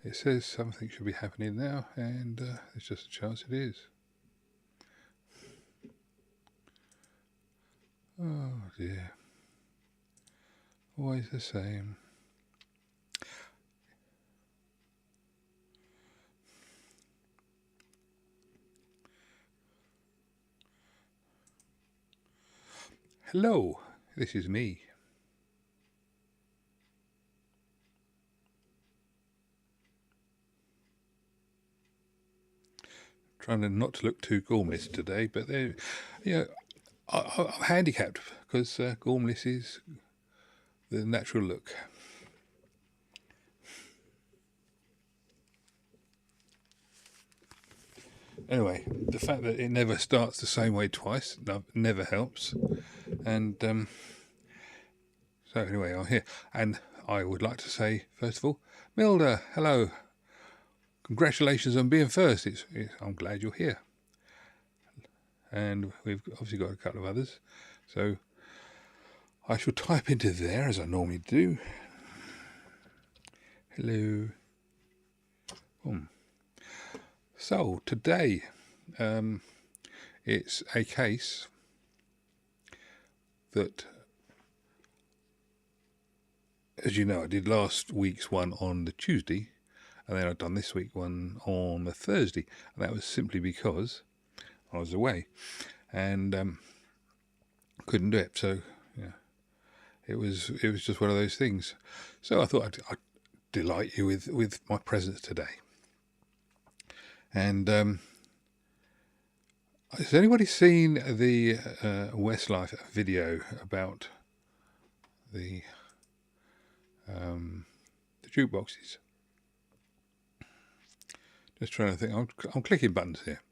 It says something should be happening now, and there's just a chance it is. Oh dear. Always the same. Hello, this is me. Trying to not to look too gormless today, but there, I'm handicapped because gormless is the natural look. Anyway, the fact that it never starts the same way twice never helps. And so anyway, I'm here. And I would like to say, first of all, Milda, hello. Congratulations on being first. I'm glad you're here. And we've obviously got a couple of others. So I shall type into there as I normally do. Hello. So today, it's a case that, as you know, I did last week's one on the Tuesday, and then I've done this week one on the Thursday, and that was simply because I was away and couldn't do it. So yeah, it was just one of those things. So I thought I'd delight you with my presence today. And has anybody seen the Westlife video about the jukeboxes? Just trying to think. I'm clicking buttons here.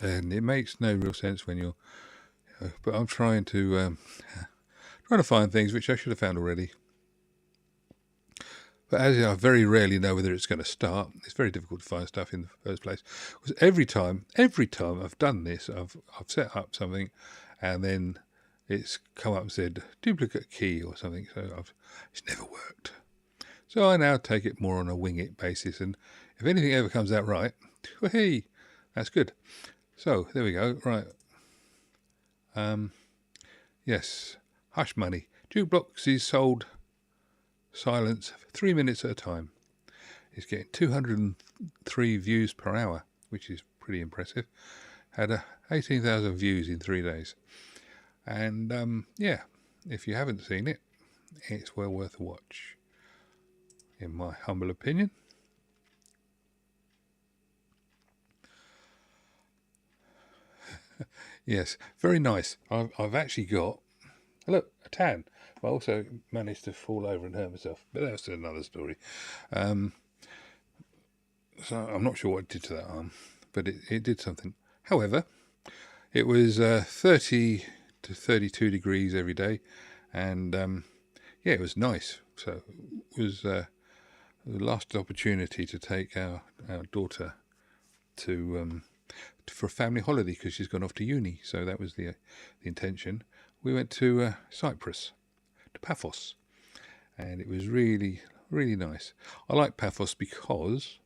And it makes no real sense when you're, but I'm trying to find things which I should have found already. But as I very rarely know whether it's going to start, it's very difficult to find stuff in the first place. Because every time I've done this, I've set up something, and then it's come up and said duplicate key or something. So it's never worked. So I now take it more on a wing it basis, and if anything ever comes out right, hey, that's good. So there we go. Right. Yes. Hush Money. Jukeboxes sold silence 3 minutes at a time. It's getting 203 views per hour, which is pretty impressive. Had 18,000 views in 3 days. And yeah, if you haven't seen it, it's well worth a watch, in my humble opinion. Yes, very nice. I've actually got, look, a tan. I also managed to fall over and hurt myself, but that's another story. So I'm not sure what it did to that arm, but it did something. However, it was 30 to 32 degrees every day, and yeah, it was nice. So it was the last opportunity to take our daughter to for a family holiday because she's gone off to uni. So that was the intention. We went to Cyprus, to Paphos, and it was really, really nice. I like Paphos because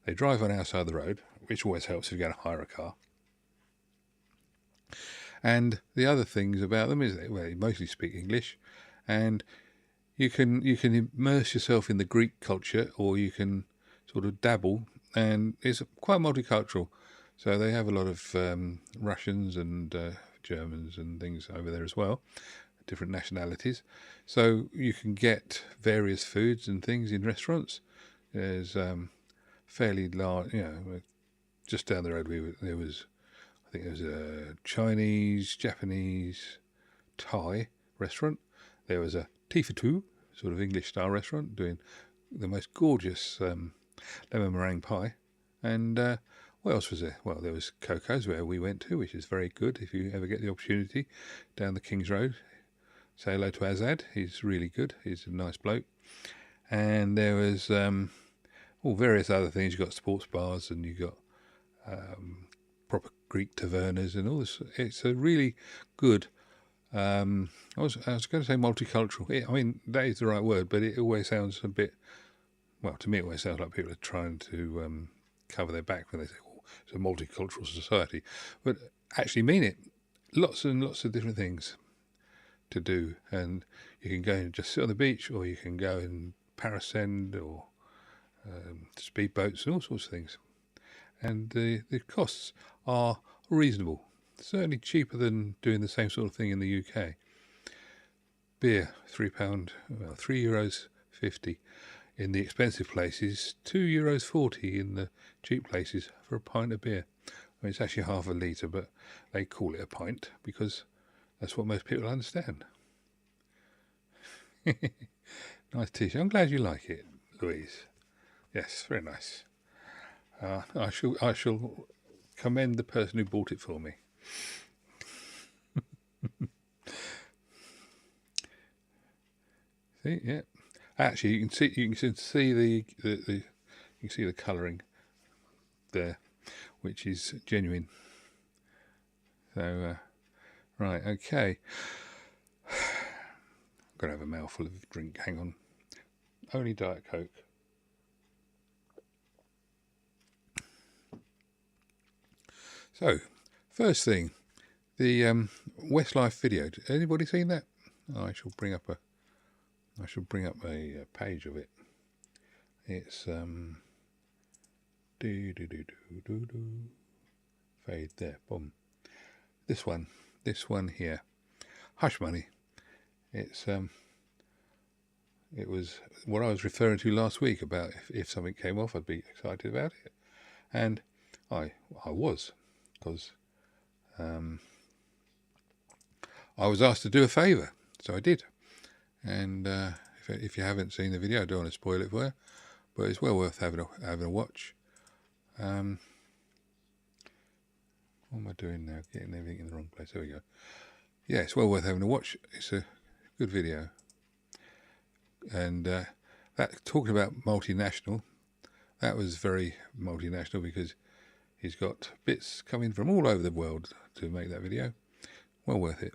they drive on our side of the road, which always helps if you're going to hire a car. And the other things about them is they mostly speak English, and you can immerse yourself in the Greek culture, or you can sort of dabble, and it's quite multicultural. So they have a lot of Russians and Germans and things over there as well, different nationalities. So you can get various foods and things in restaurants. There's fairly large, just down the road there was a Chinese, Japanese, Thai restaurant. There was a tea for two, sort of English style restaurant, doing the most gorgeous lemon meringue pie. And what else was there? Well, there was Coco's, where we went to, which is very good if you ever get the opportunity, down the King's Road. Say hello to Azad. He's really good. He's a nice bloke. And there was various other things. You got sports bars, and you got proper Greek tavernas and all this. It's a really good I was going to say multicultural. I mean, that is the right word, but it always sounds a bit, well, to me it always sounds like people are trying to cover their back when they say, oh, it's a multicultural society. But actually mean it. Lots and lots of different things to do. And you can go and just sit on the beach, or you can go and parascend, or speedboats, and all sorts of things. And the costs are reasonable. Certainly cheaper than doing the same sort of thing in the UK. Beer, £3, well, €3.50 in the expensive places, €2.40 in the cheap places for a pint of beer. I mean, it's actually half a litre, but they call it a pint because that's what most people understand. Nice t-shirt. I'm glad you like it, Louise. Yes, very nice. I shall commend the person who bought it for me. See, yeah. Actually, you can see the colouring there, which is genuine. So, right, okay. I'm gonna have a mouthful of drink. Hang on. Only Diet Coke. So, first thing, the Westlife video. Anybody seen that? Oh, I shall bring up a page of it. It's fade there, boom. This one here, Hush Money. It's it was what I was referring to last week about if something came off, I'd be excited about it, and I was, because I was asked to do a favour, so I did. And if you haven't seen the video, I don't want to spoil it for you, but it's well worth having a watch. What am I doing now? Getting everything in the wrong place. There we go. Yeah, it's well worth having a watch. It's a good video. And that talking about multinational, that was very multinational because he's got bits coming from all over the world to make that video. Well worth it.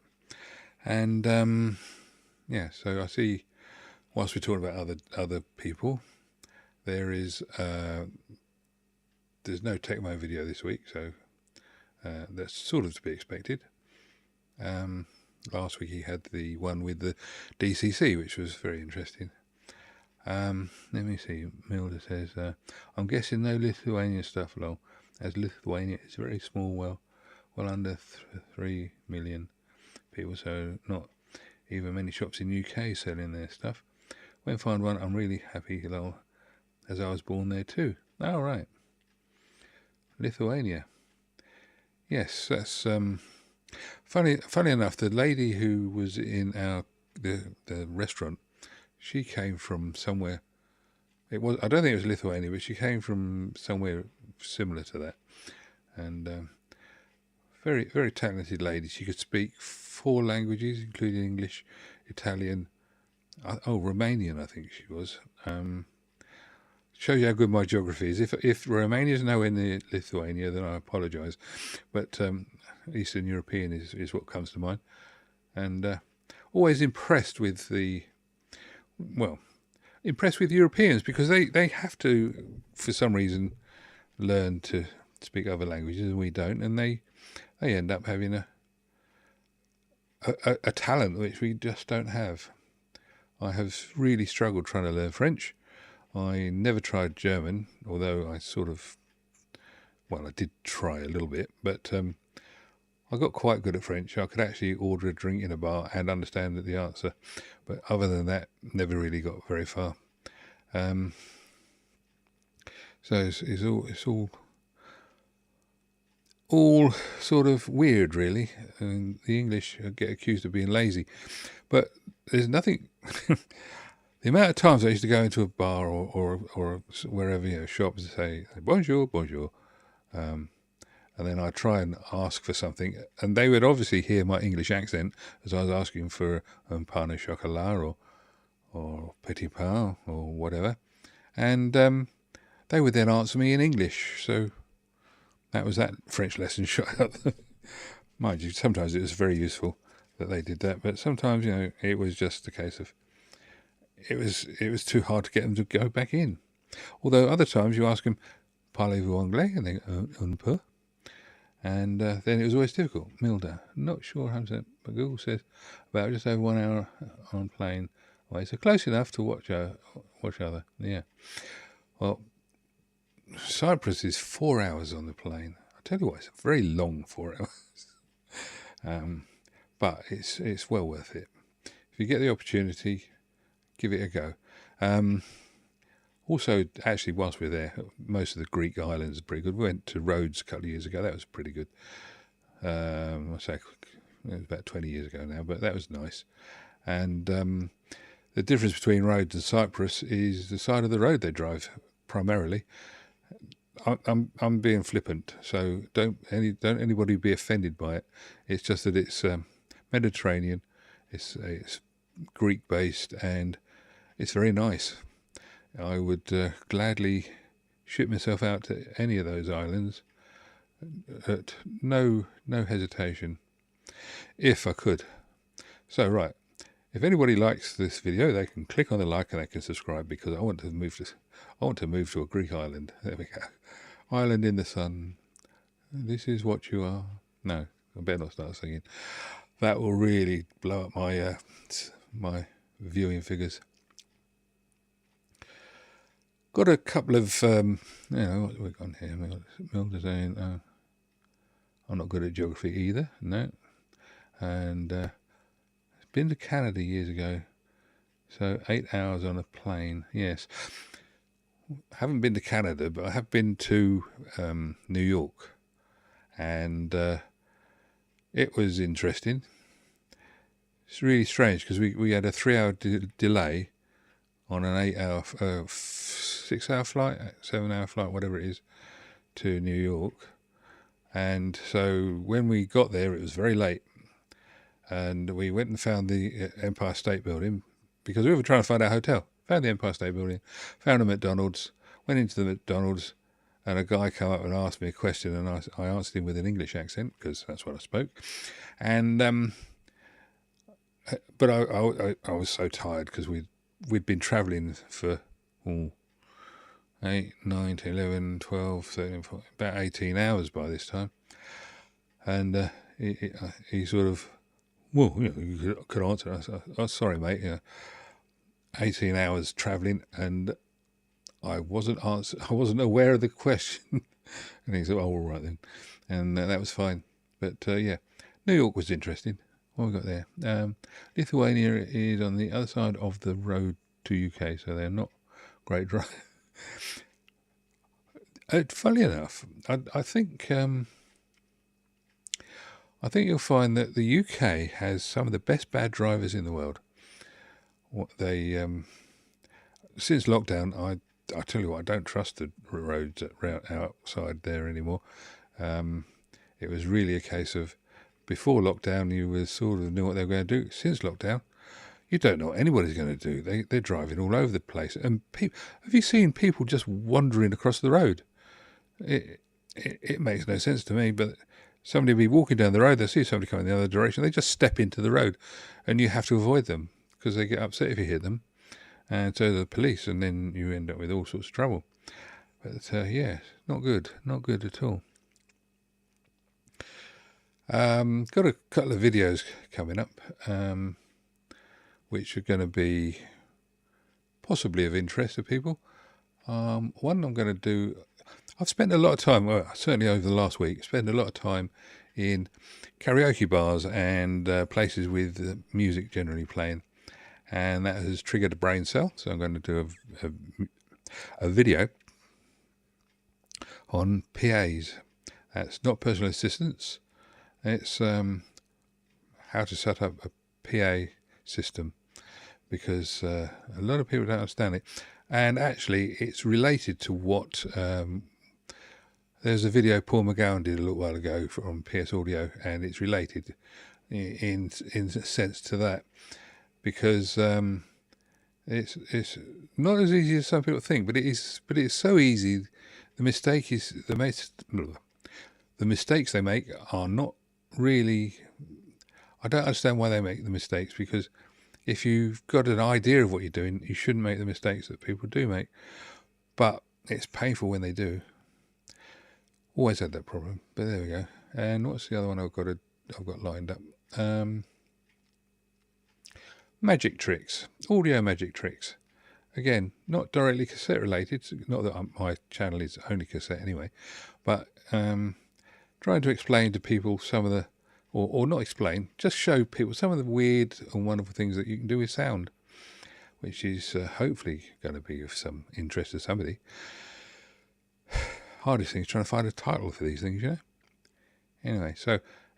And yeah, so I see, whilst we're talking about other people, there's no Tecmo video this week, so that's sort of to be expected. Last week he had the one with the DCC, which was very interesting. Let me see. Milda says, I'm guessing no Lithuania stuff, lol, as Lithuania is very small, well under 3 million people, so not even many shops in UK selling their stuff. When I find one, I'm really happy, lol, as I was born there too. Oh, right. Lithuania. Yes, that's funny enough, the lady who was in the restaurant, she came from somewhere. I don't think it was Lithuania, but she came from somewhere similar to that. And very, very talented lady. She could speak 4 languages, including English, Italian, Romanian, I think she was. Shows you how good my geography is. If Romania is nowhere near Lithuania, then I apologise. But Eastern European is what comes to mind. And always impressed with Europeans, because they have to, for some reason, learn to speak other languages and we don't, and they end up having a talent which we just don't have. I have really struggled trying to learn French. I never tried German, although I did try a little bit, but I got quite good at French. I could actually order a drink in a bar and understand the answer, but other than that, never really got very far. So it's all sort of weird, really. And the English get accused of being lazy, but there's nothing. The amount of times I used to go into a bar or wherever, shops, and say bonjour, bonjour, and then I'd try and ask for something, and they would obviously hear my English accent as I was asking for pain au chocolat or petit pain or whatever, and they would then answer me in English. So that was that French lesson shot up. Mind you, sometimes it was very useful. that they did that. But sometimes, it was just a case of it was too hard to get them to go back in. Although other times you ask them, "Parlez-vous anglais?" and they go, "Un peu." And then it was always difficult. Milda, not sure 100%, but Google says about just over 1 hour on plane away. So close enough to watch other. Yeah. Well, Cyprus is 4 hours on the plane. I tell you what, it's a very long 4 hours. But it's well worth it. If you get the opportunity, give it a go. Also, actually, whilst we're there, most of the Greek islands are pretty good. We went to Rhodes a couple of years ago. That was pretty good. I say it was about 20 years ago now, but that was nice. And the difference between Rhodes and Cyprus is the side of the road they drive primarily. I'm being flippant, so don't anybody be offended by it. It's just that it's Mediterranean, it's Greek based, and it's very nice. I would gladly ship myself out to any of those islands at no hesitation, if I could. So right, if anybody likes this video, they can click on the like and they can subscribe, because I want to move to a Greek island. There we go. Island in the sun. This is what you are. No, I better not start singing. That will really blow up my my viewing figures. Got a couple of, what have we got here? Milda, I'm not good at geography either, no. And been to Canada years ago, so 8 hours on a plane, yes. Haven't been to Canada, but I have been to New York, and it was interesting. It's really strange, because we had a 3-hour delay on an 8-hour, 6-hour flight, 7-hour flight, whatever it is, to New York. And so when we got there, it was very late, and we went and found the Empire State Building, because we were trying to find our hotel. Found the Empire State Building, found a McDonald's, went into the McDonald's, and a guy came up and asked me a question, and I answered him with an English accent, because that's what I spoke. And but I was so tired, because we'd been travelling for 8, 9, 10, 11, 12, 13, 14, about 18 hours by this time. And he sort of, well, you could answer. I said, "Oh, sorry, mate, 18 hours travelling, and I wasn't aware of the question." And he said, "Oh, all right then." And that was fine. But yeah, New York was interesting. What we got there? Lithuania is on the other side of the road to UK, so they're not great drive. Funnily enough, I think you'll find that the UK has some of the best bad drivers in the world. What they since lockdown, I tell you what, I don't trust the roads outside there anymore. It was really a case of, before lockdown, you were sort of knew what they were going to do. Since lockdown, you don't know what anybody's going to do. They're driving all over the place. And have you seen people just wandering across the road? It makes no sense to me, but somebody will be walking down the road, they see somebody coming the other direction, they just step into the road, and you have to avoid them, because they get upset if you hit them, and so the police, and then you end up with all sorts of trouble. But yeah, not good at all. Got a couple of videos coming up, which are going to be possibly of interest to people. One I'm going to do, I've spent a lot of time, well, certainly over the last week, spent a lot of time in karaoke bars and places with music generally playing, and that has triggered a brain cell. So I'm going to do a video on PAs. That's not personal assistants. It's how to set up a PA system, because a lot of people don't understand it. And actually, it's related to what there's a video Paul McGowan did a little while ago from PS Audio, and it's related in a sense to that, because it's not as easy as some people think, but it's so easy. The mistakes they make are not really, I don't understand why they make the mistakes, because if you've got an idea of what you're doing, you shouldn't make the mistakes that people do make. But it's painful when they do. Always had that problem, but there we go. And what's the other one I've got lined up? Magic tricks, audio magic tricks. Again, not directly cassette related. Not that my channel is only cassette anyway, but trying to explain to people some of the, or not explain, just show people some of the weird and wonderful things that you can do with sound, which is hopefully going to be of some interest to somebody. Hardest thing is trying to find a title for these things, you know.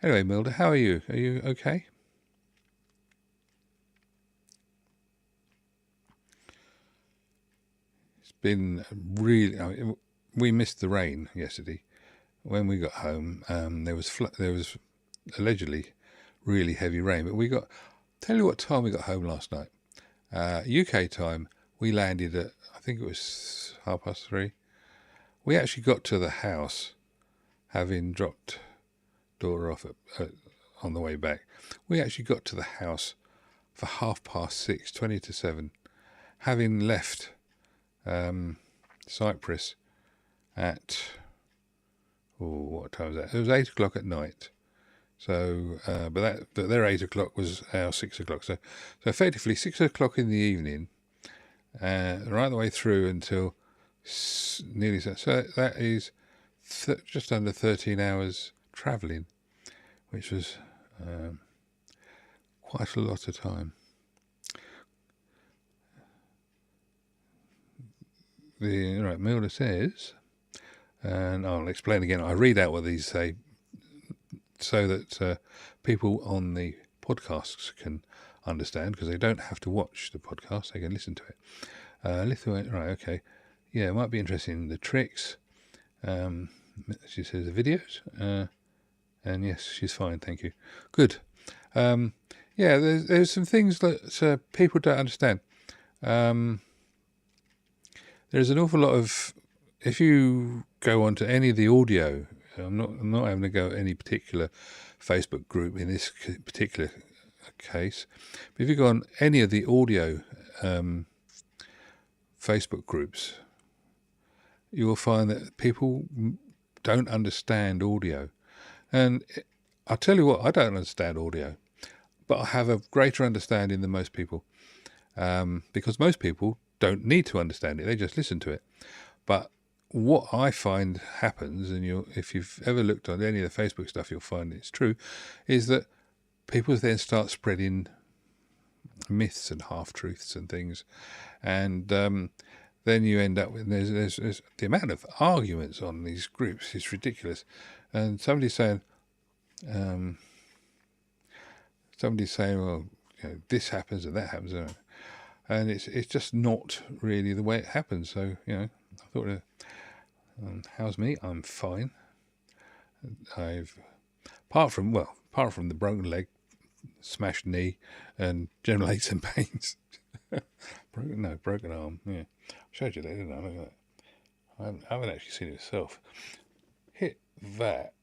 Anyway, Milda, how are you? Are you okay? It's been really. We missed the rain yesterday. When we got home, there was allegedly really heavy rain, but we got. Tell you what time we got home last night. UK time. We landed at, I think it was 3:30. We actually got to the house, having dropped daughter off on the way back. We actually got to the house for 6:30, 20 to 7, having left Cyprus at, what time was that? It was 8 o'clock at night. So, but their 8 o'clock was our 6 o'clock. So effectively 6 o'clock in the evening, right the way through until nearly. So that is just under 13 hours travelling, which was quite a lot of time. Right, Milda says, and I'll explain again. I read out what these say so that people on the podcasts can understand, because they don't have to watch the podcast, they can listen to it. Lithuania, right, okay. Yeah, it might be interesting. The tricks. She says the videos. And yes, she's fine, thank you. Good. Yeah, there's some things that people don't understand. There's an awful lot of, if you go onto any of the audio, I'm not having to go at any particular Facebook group in this particular case, but if you go on any of the audio Facebook groups, you will find that people don't understand audio. And I'll tell you what, I don't understand audio, but I have a greater understanding than most people, because most people don't need to understand it, they just listen to it. But what I find happens, and if you've ever looked on any of the Facebook stuff, you'll find it's true, is that people then start spreading myths and half-truths and things, and then you end up with, there's the amount of arguments on these groups is ridiculous. And somebody's saying, well, this happens and that happens, and it's just not really the way it happens. So I thought, how's me? I'm fine. Apart from the broken leg, smashed knee, and general aches and pains. broken arm. Yeah, I showed you that, didn't I? Look at that. I haven't actually seen it myself. Hit that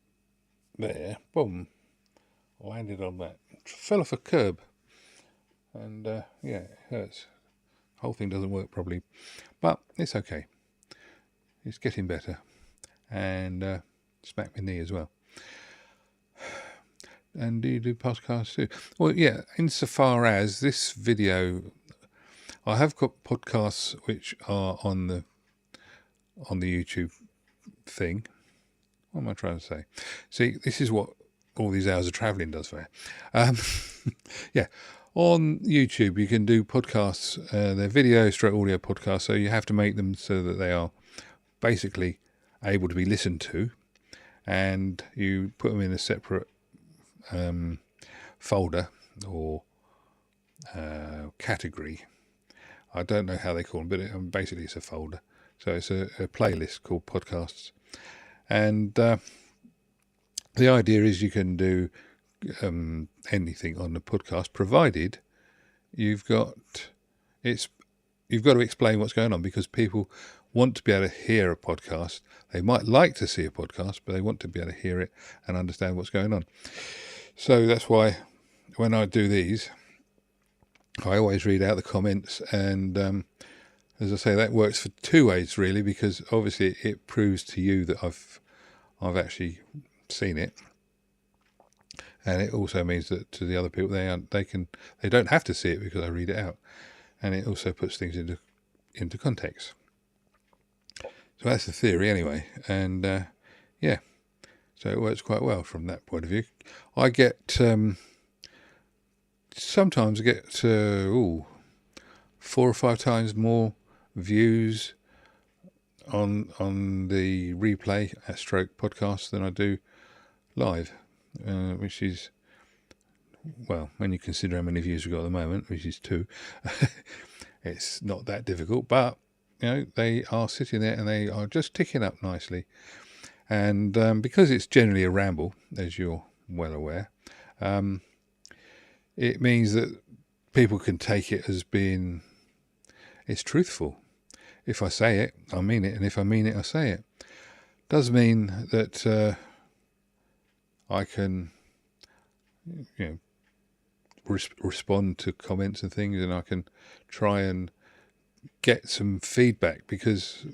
there, boom, landed on that, fell off a curb, and it hurts. The whole thing doesn't work properly, but it's okay. It's getting better, and smacked my knee as well. And do you do podcasts too? Well, yeah, insofar as this video, I have got podcasts which are on the YouTube thing. What am I trying to say? See, this is what all these hours of travelling does for you. Yeah, on YouTube you can do podcasts. They're video straight audio podcasts, so you have to make them so that they are basically able to be listened to, and you put them in a separate folder or category. I don't know how they call them, but basically it's a folder. So it's a playlist called podcasts, and the idea is you can do anything on the podcast, provided you've got to explain what's going on, because people want to be able to hear a podcast. They might like to see a podcast, but they want to be able to hear it and understand what's going on. So that's why when I do these, I always read out the comments, and as I say, that works for two ways really, because obviously it proves to you that I've actually seen it, and it also means that to the other people they don't have to see it because I read it out, and it also puts things into context. So that's the theory anyway, and yeah, so it works quite well from that point of view. I get sometimes I get 4 or 5 times more views on the replay at Stroke podcast than I do live, which is, well, when you consider how many views we've got at the moment, which is 2, it's not that difficult, but they are sitting there and they are just ticking up nicely. And because it's generally a ramble, as you're well aware, it means that people can take it as being, it's truthful. If I say it, I mean it, and if I mean it, I say it. Does mean that I can, respond to comments and things, and I can try and get some feedback, because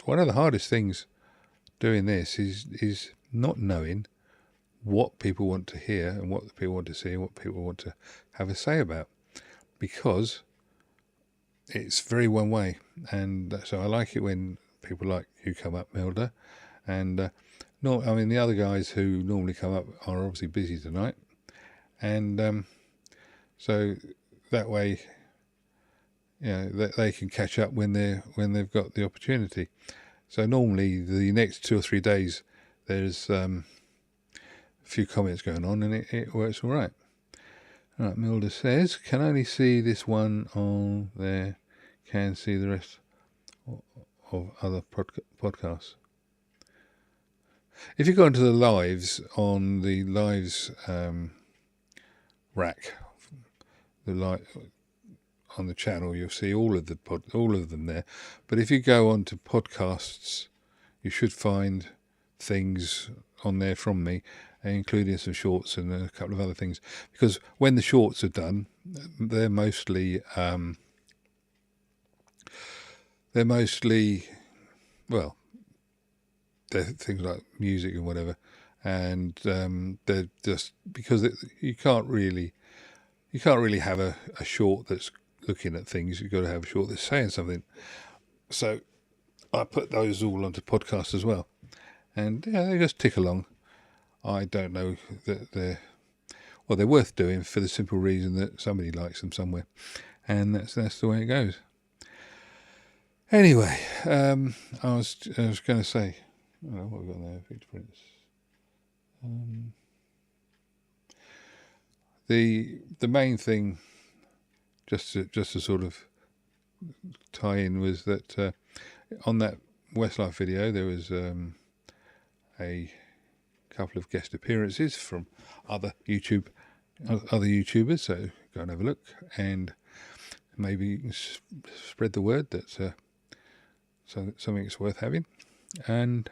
one of the hardest things doing this is not knowing what people want to hear and what people want to see and what people want to have a say about, because it's very one way. And so I like it when people like you come up, Milda, and the other guys who normally come up are obviously busy tonight, and so that way they can catch up when they've got the opportunity. So normally the next 2 or 3 days there's a few comments going on, and it works all right. All right, Milda says, can only see this one on there, can see the rest of other podcasts. If you go into the lives, on the lives rack, on the channel, you'll see all of them there. But if you go on to podcasts, you should find things on there from me, including some shorts and a couple of other things. Because when the shorts are done, they're mostly well, they're things like music and whatever, and they're just because you can't really have a short that's looking at things. You've got to have a short that's saying something. So I put those all onto podcasts as well, and they just tick along. I don't know that they're worth doing for the simple reason that somebody likes them somewhere, and that's the way it goes. Anyway, I was going to say, what have we got there? Victor Prince. The main thing, just to sort of tie in, was that on that Westlife video there was a couple of guest appearances from other YouTubers. So go and have a look, and maybe you can spread the word that so something's worth having. And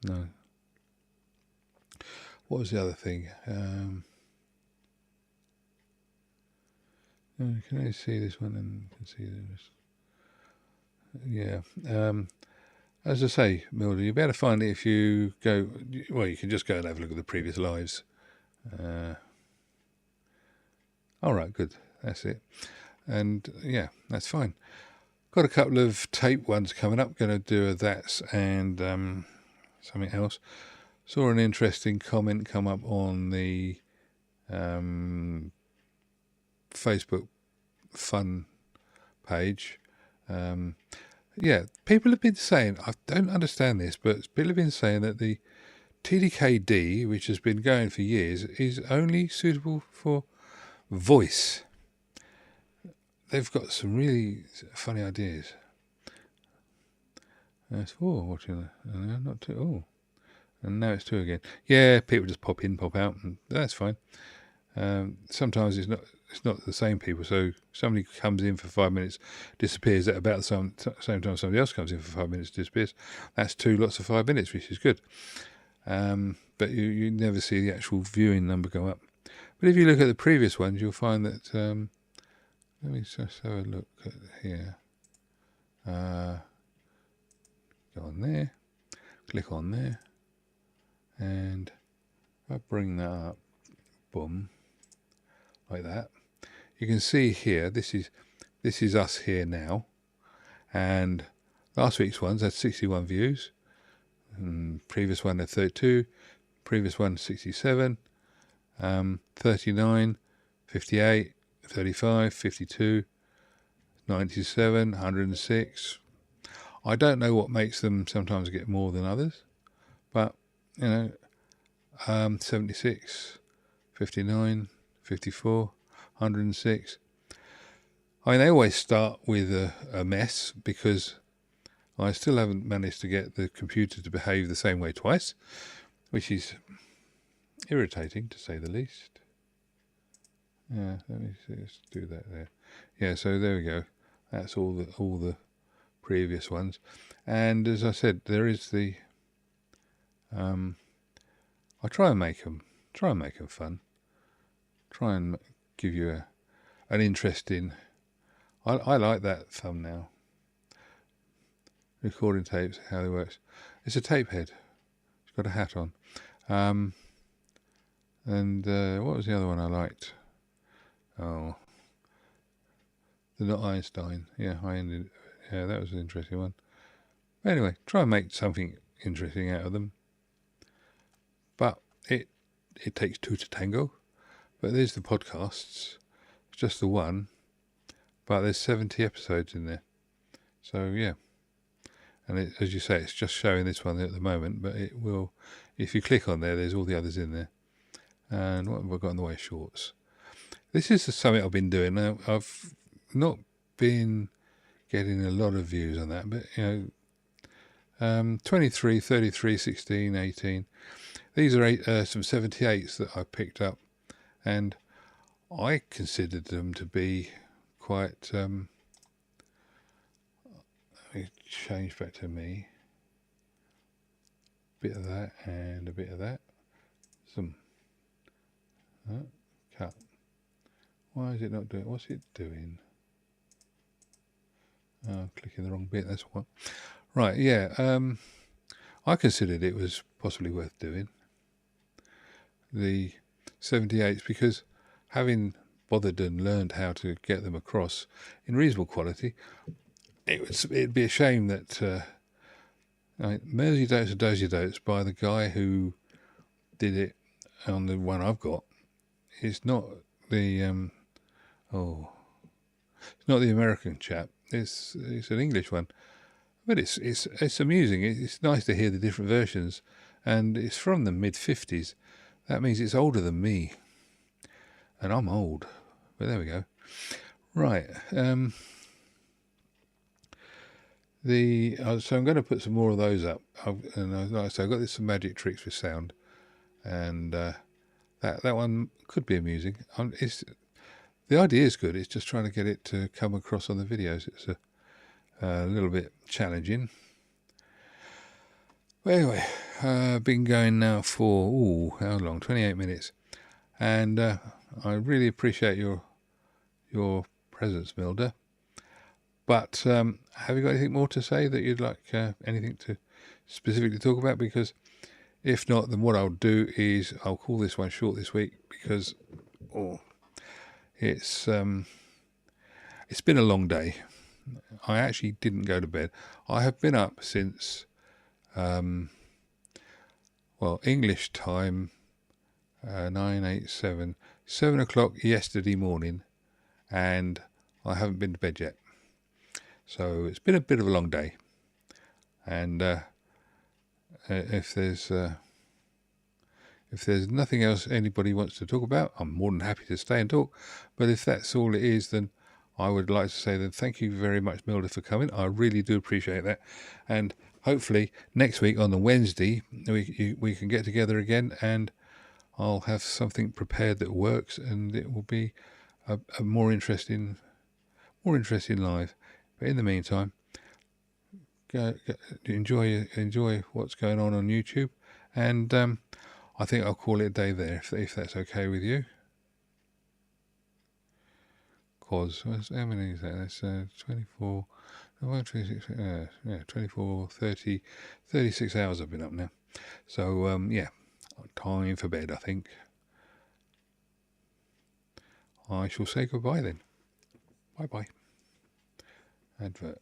no, what was the other thing? Can I see this one and can see this? Yeah. As I say, Milda, you'll be able to find it if you go. Well, you can just go and have a look at the previous lives. All right, good. That's it. And yeah, that's fine. Got a couple of tape ones coming up. Going to do a that's and something else. Saw an interesting comment come up on the Facebook fun page. People have been saying, I don't understand this, but people have been saying that the TDKD, which has been going for years, is only suitable for voice. They've got some really funny ideas. That's 4 watching that. Not 2. Oh, and now it's 2 again. Yeah, people just pop in, pop out, and that's fine. Sometimes it's not the same people. So somebody comes in for 5 minutes, disappears at about the same time somebody else comes in for 5 minutes, disappears. That's 2 lots of 5 minutes, which is good. But you never see the actual viewing number go up. But if you look at the previous ones, you'll find that, let me just have a look at here. Go on there, click on there, and if I bring that up, boom, like that, you can see here, this is us here now, and last week's ones had 61 views, and previous one had 32, previous one 67, 39, 58, 35, 52, 97, 106. I don't know what makes them sometimes get more than others, but 76, 59, 54, 106. I mean, they always start with a mess, because I still haven't managed to get the computer to behave the same way twice, which is irritating, to say the least. Yeah, let me just do that there. Yeah, so there we go. That's all the previous ones. And as I said, there is the I try and make them fun. Try and give you an interesting. I like that thumbnail. Recording tapes, how it works. It's a tape head. It's got a hat on. And what was the other one I liked? Oh, they're not Einstein. Yeah, yeah, that was an interesting one. But anyway, try and make something interesting out of them. But it takes two to tango. But there's the podcasts. It's just the one. But there's 70 episodes in there. So yeah. And as you say, it's just showing this one at the moment. But it will, if you click on there, there's all the others in there. And what have I got in the way of shorts? This is something I've been doing. Now, I've not been getting a lot of views on that, but 23, 33, 16, 18. These are some 78s that I picked up, and I considered them to be quite. Let me change back to me. A bit of that and a bit of that. Some cut. Why is it not doing? What's it doing? Oh, I'm clicking the wrong bit. That's what. Right. Yeah. I considered it was possibly worth doing. The 78s, because having bothered and learned how to get them across in reasonable quality, it'd be a shame that Mersey Dotes or Dozy Dotes by the guy who did it on the one I've got. It's not the it's not the American chap. It's an English one, but it's amusing. It's nice to hear the different versions, and it's from the mid-50s. That means it's older than me, and I'm old. But there we go. Right. So I'm going to put some more of those up. And like I say, I've got some magic tricks with sound, and that one could be amusing. The idea is good. It's just trying to get it to come across on the videos. It's a little bit challenging. But anyway, I've been going now for how long? 28 minutes, and I really appreciate your presence, Milda. But have you got anything more to say that you'd like anything to specifically talk about? Because if not, then what I'll do is I'll call this one short this week, because it's been a long day. I actually didn't go to bed. I have been up since English time 7 o'clock yesterday morning, and I haven't been to bed yet. So it's been a bit of a long day, and if there's nothing else anybody wants to talk about, I'm more than happy to stay and talk. But if that's all it is, then I would like to say then thank you very much, Milda, for coming. I really do appreciate that, and hopefully next week on the Wednesday we can get together again, and I'll have something prepared that works, and it will be a more interesting live. But in the meantime, enjoy what's going on YouTube, and I think I'll call it a day there if that's okay with you. Quaz. How many is that? That's 24, 26, 24, 30, 36 hours I've been up now. So, yeah, time for bed, I think. I shall say goodbye then. Bye-bye. Advert.